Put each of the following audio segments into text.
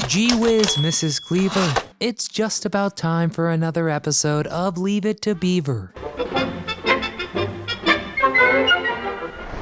Gee whiz, Mrs. Cleaver. It's just about time for another episode of Leave It to Beaver.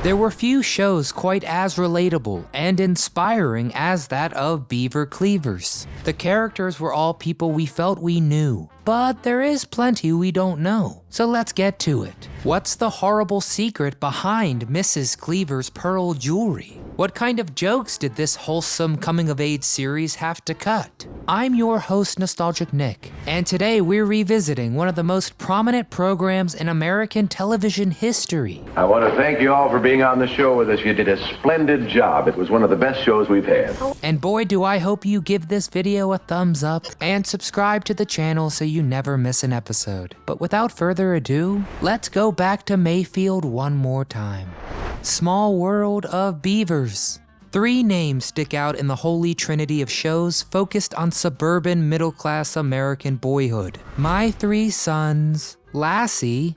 There were few shows quite as relatable and inspiring as that of Beaver Cleavers. The characters were all people we felt we knew, but there is plenty we don't know, so let's get to it. What's the horrible secret behind Mrs. Cleaver's pearl jewelry? What kind of jokes did this wholesome coming-of-age series have to cut? I'm your host, Nostalgic Nick, and today we're revisiting one of the most prominent programs in American television history. I want to thank you all for being on the show with us. You did a splendid job. It was one of the best shows we've had. And boy, do I hope you give this video a thumbs up and subscribe to the channel so you never miss an episode. But without further ado, let's go back to Mayfield one more time. Small world of beavers. 3 names stick out in the holy trinity of shows focused on suburban middle-class American boyhood. My 3 sons, Lassie,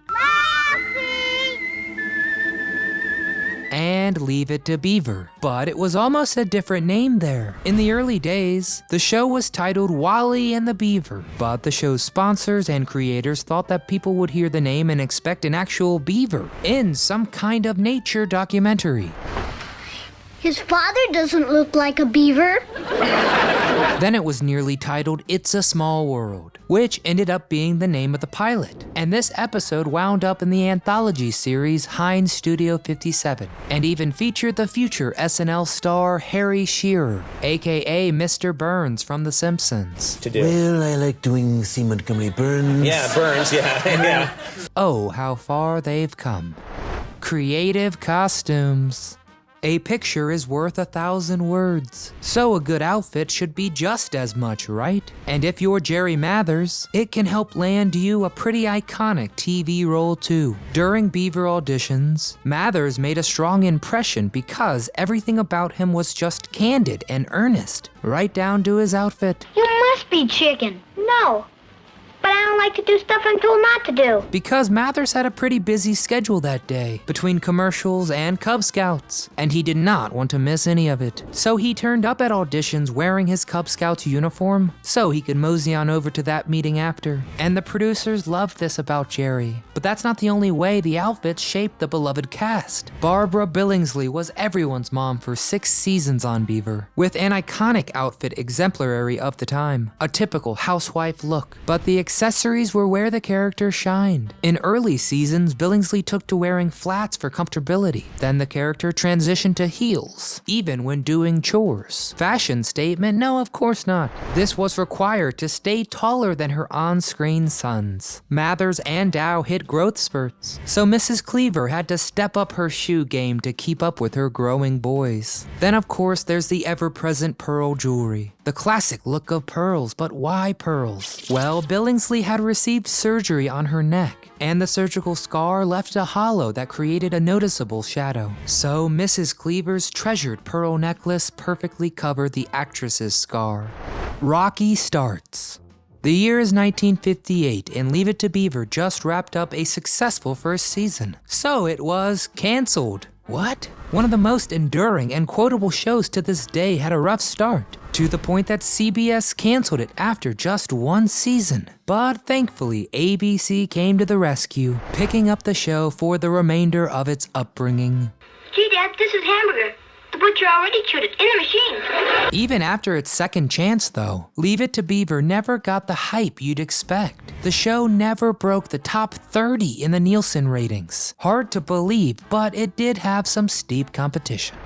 and Leave It to Beaver. But it was almost a different name there. In the early days, the show was titled Wally and the Beaver, but the show's sponsors and creators thought that people would hear the name and expect an actual beaver in some kind of nature documentary. His father doesn't look like a beaver. Then it was nearly titled It's a Small World, which ended up being the name of the pilot. And this episode wound up in the anthology series Heinz Studio 57, and even featured the future SNL star Harry Shearer, aka Mr. Burns from The Simpsons. Well, I like doing C. Montgomery Burns. Yeah, Burns, yeah. Oh, how far they've come. Creative costumes. A picture is worth 1,000 words, so a good outfit should be just as much, right? And if you're Jerry Mathers, it can help land you a pretty iconic TV role too. During Beaver auditions, Mathers made a strong impression because everything about him was just candid and earnest, right down to his outfit. You must be chicken. No, but I don't like to do stuff I'm told not to do. Because Mathers had a pretty busy schedule that day, between commercials and Cub Scouts, and he did not want to miss any of it. So he turned up at auditions wearing his Cub Scouts uniform, so he could mosey on over to that meeting after. And the producers loved this about Jerry. But that's not the only way the outfits shaped the beloved cast. Barbara Billingsley was everyone's mom for 6 seasons on Beaver, with an iconic outfit exemplary of the time, a typical housewife look. But the accessories were where the character shined. In early seasons, Billingsley took to wearing flats for comfortability. Then the character transitioned to heels, even when doing chores. Fashion statement? No, of course not. This was required to stay taller than her on-screen sons. Mathers and Dow hit growth spurts, so Mrs. Cleaver had to step up her shoe game to keep up with her growing boys. Then of course there's the ever-present pearl jewelry. The classic look of pearls, but why pearls? Well, Billingsley had received surgery on her neck, and the surgical scar left a hollow that created a noticeable shadow. So Mrs. Cleaver's treasured pearl necklace perfectly covered the actress's scar. Rocky starts. The year is 1958, and Leave It to Beaver just wrapped up a successful first season. So it was canceled. What? One of the most enduring and quotable shows to this day had a rough start, to the point that CBS canceled it after just 1 season. But thankfully, ABC came to the rescue, picking up the show for the remainder of its upbringing. Gee, Dad, this is Hamburger. The butcher already chewed it in the machine. Even after its second chance, though, Leave It to Beaver never got the hype you'd expect. The show never broke the top 30 in the Nielsen ratings. Hard to believe, but it did have some steep competition.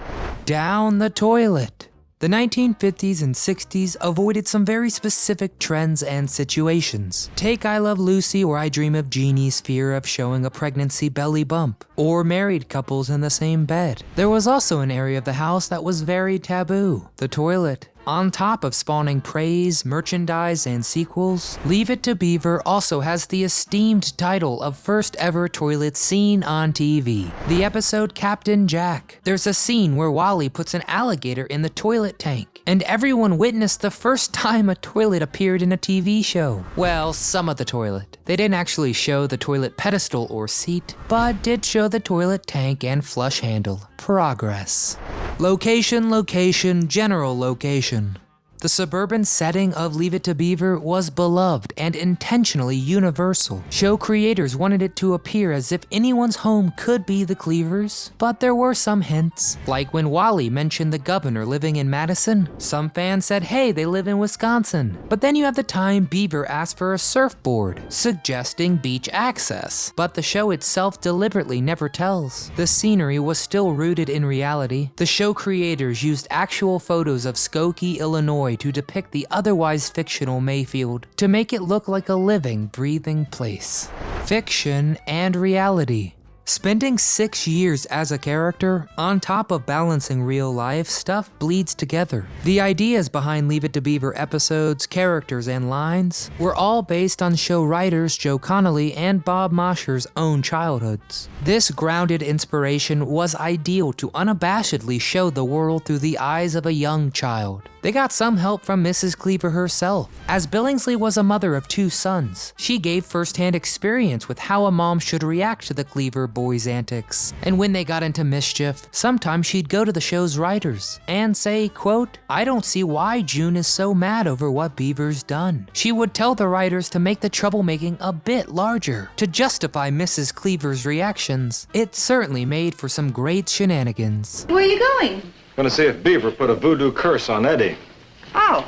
Down the toilet. The 1950s and 60s avoided some very specific trends and situations. Take I Love Lucy or I Dream of Jeannie's fear of showing a pregnancy belly bump, or married couples in the same bed. There was also an area of the house that was very taboo, the toilet. On top of spawning praise, merchandise, and sequels, Leave It to Beaver also has the esteemed title of first ever toilet scene on TV. The episode Captain Jack. There's a scene where Wally puts an alligator in the toilet tank, and everyone witnessed the first time a toilet appeared in a TV show. Well, some of the toilet. They didn't actually show the toilet pedestal or seat, but did show the toilet tank and flush handle. Progress. Location, general location. The suburban setting of Leave It to Beaver was beloved and intentionally universal. Show creators wanted it to appear as if anyone's home could be the Cleavers, but there were some hints. Like when Wally mentioned the governor living in Madison, some fans said, hey, they live in Wisconsin. But then you have the time Beaver asked for a surfboard, suggesting beach access. But the show itself deliberately never tells. The scenery was still rooted in reality. The show creators used actual photos of Skokie, Illinois to depict the otherwise fictional Mayfield, to make it look like a living, breathing place. Fiction and reality. Spending 6 years as a character, on top of balancing real life, stuff bleeds together. The ideas behind Leave It to Beaver episodes, characters, and lines were all based on show writers Joe Connolly and Bob Mosher's own childhoods. This grounded inspiration was ideal to unabashedly show the world through the eyes of a young child. They got some help from Mrs. Cleaver herself. As Billingsley was a mother of 2 sons, she gave first-hand experience with how a mom should react to the Cleaver boys' antics. And when they got into mischief, sometimes she'd go to the show's writers and say, quote, I don't see why June is so mad over what Beaver's done. She would tell the writers to make the troublemaking a bit larger, to justify Mrs. Cleaver's reactions. It certainly made for some great shenanigans. Where are you going? Gonna see if Beaver put a voodoo curse on Eddie. Oh.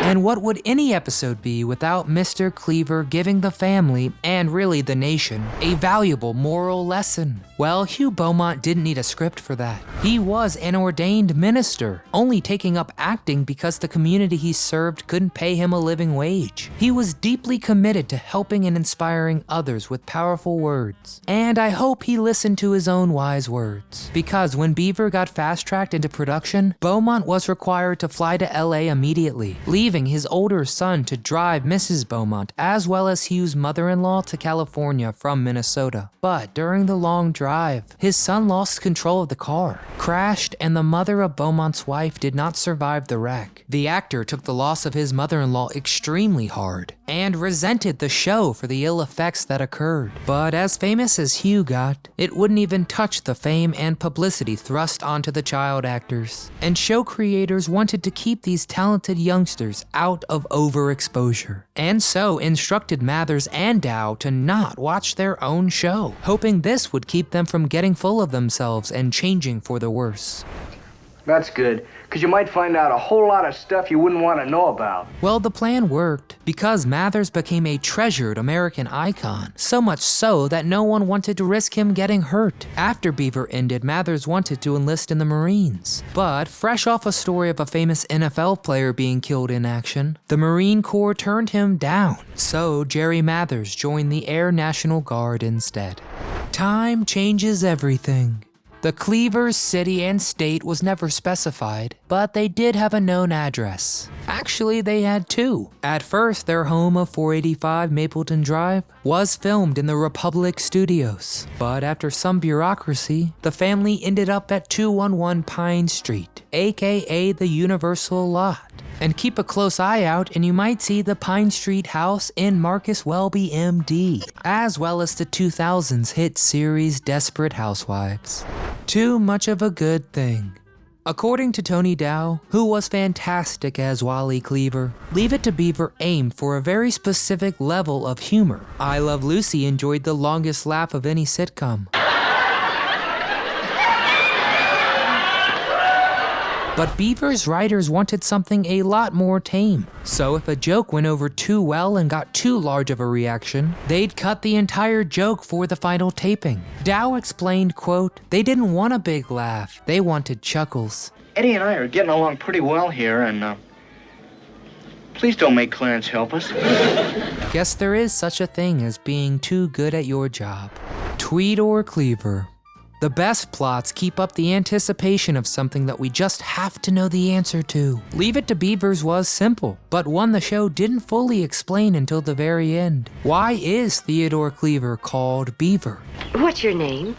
And what would any episode be without Mr. Cleaver giving the family, and really the nation, a valuable moral lesson? Well, Hugh Beaumont didn't need a script for that. He was an ordained minister, only taking up acting because the community he served couldn't pay him a living wage. He was deeply committed to helping and inspiring others with powerful words. And I hope he listened to his own wise words. Because when Beaver got fast-tracked into production, Beaumont was required to fly to LA immediately, leaving his older son to drive Mrs. Beaumont as well as Hugh's mother-in-law to California from Minnesota. But during the long drive, his son lost control of the car, crashed, and the mother of Beaumont's wife did not survive the wreck. The actor took the loss of his mother-in-law extremely hard and resented the show for the ill effects that occurred. But as famous as Hugh got, it wouldn't even touch the fame and publicity thrust onto the child actors. And show creators wanted to keep these talented youngsters out of overexposure, and so instructed Mathers and Dow to not watch their own show, hoping this would keep them from getting full of themselves and changing for the worse. That's good, because you might find out a whole lot of stuff you wouldn't want to know about. Well, the plan worked, because Mathers became a treasured American icon, so much so that no one wanted to risk him getting hurt. After Beaver ended, Mathers wanted to enlist in the Marines, but fresh off a story of a famous NFL player being killed in action, the Marine Corps turned him down, so Jerry Mathers joined the Air National Guard instead. Time changes everything. The Cleavers' city and state was never specified, but they did have a known address. Actually, they had 2. At first, their home of 485 Mapleton Drive was filmed in the Republic Studios, but after some bureaucracy, the family ended up at 211 Pine Street, aka the Universal Lot. And keep a close eye out and you might see the Pine Street house in Marcus Welby, MD, as well as the 2000s hit series Desperate Housewives. Too much of a good thing. According to Tony Dow, who was fantastic as Wally Cleaver, Leave It to Beaver aimed for a very specific level of humor. I Love Lucy enjoyed the longest laugh of any sitcom. But Beaver's writers wanted something a lot more tame. So if a joke went over too well and got too large of a reaction, they'd cut the entire joke for the final taping. Dow explained, quote, they didn't want a big laugh, they wanted chuckles. Eddie and I are getting along pretty well here, and please don't make Clarence help us. Guess there is such a thing as being too good at your job. Tweed or Cleaver. The best plots keep up the anticipation of something that we just have to know the answer to. Leave It to Beavers was simple, but one the show didn't fully explain until the very end. Why is Theodore Cleaver called Beaver? What's your name?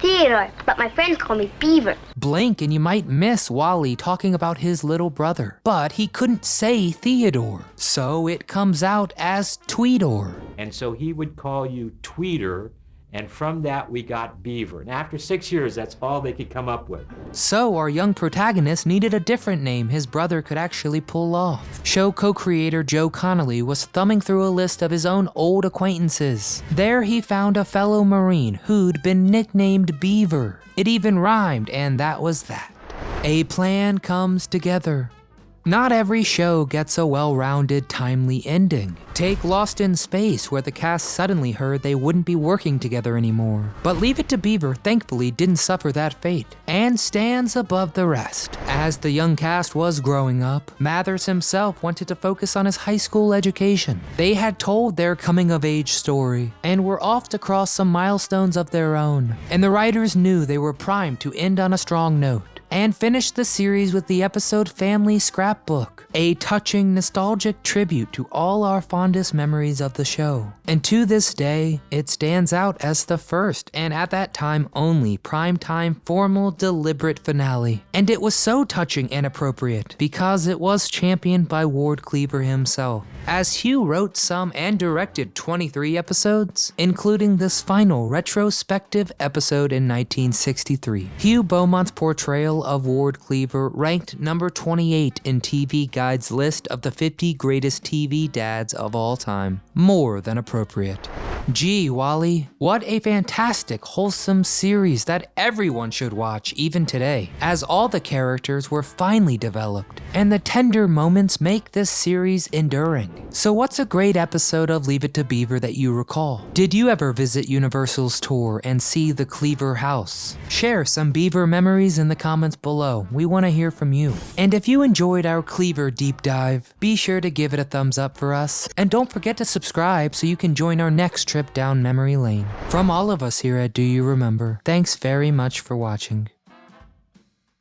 Theodore, but my friends call me Beaver. Blink and you might miss Wally talking about his little brother, but he couldn't say Theodore, so it comes out as Tweedor. And so he would call you Tweeder, And from that, we got Beaver. And after 6 years, that's all they could come up with. So our young protagonist needed a different name his brother could actually pull off. Show co-creator Joe Connolly was thumbing through a list of his own old acquaintances. There he found a fellow Marine who'd been nicknamed Beaver. It even rhymed, and that was that. A plan comes together. Not every show gets a well-rounded, timely ending. Take Lost in Space, where the cast suddenly heard they wouldn't be working together anymore. But Leave It to Beaver thankfully didn't suffer that fate, and stands above the rest. As the young cast was growing up, Mathers himself wanted to focus on his high school education. They had told their coming-of-age story, and were off to cross some milestones of their own. And the writers knew they were primed to end on a strong note, and finished the series with the episode Family Scrapbook, a touching, nostalgic tribute to all our fondest memories of the show. And to this day, it stands out as the first, and at that time only, primetime, formal, deliberate finale. And it was so touching and appropriate, because it was championed by Ward Cleaver himself, as Hugh wrote some and directed 23 episodes, including this final retrospective episode in 1963. Hugh Beaumont's portrayal of Ward Cleaver ranked number 28 in TV Guide's list of the 50 greatest TV dads of all time. More than appropriate. Gee, Wally, what a fantastic, wholesome series that everyone should watch even today, as all the characters were finely developed, and the tender moments make this series enduring. So what's a great episode of Leave It to Beaver that you recall? Did you ever visit Universal's tour and see the Cleaver house? Share some Beaver memories in the comments below. We want to hear from you. And if you enjoyed our Cleaver deep dive, be sure to give it a thumbs up for us, and don't forget to subscribe so you can join our next trip down memory lane. From all of us here at Do You Remember, thanks very much for watching.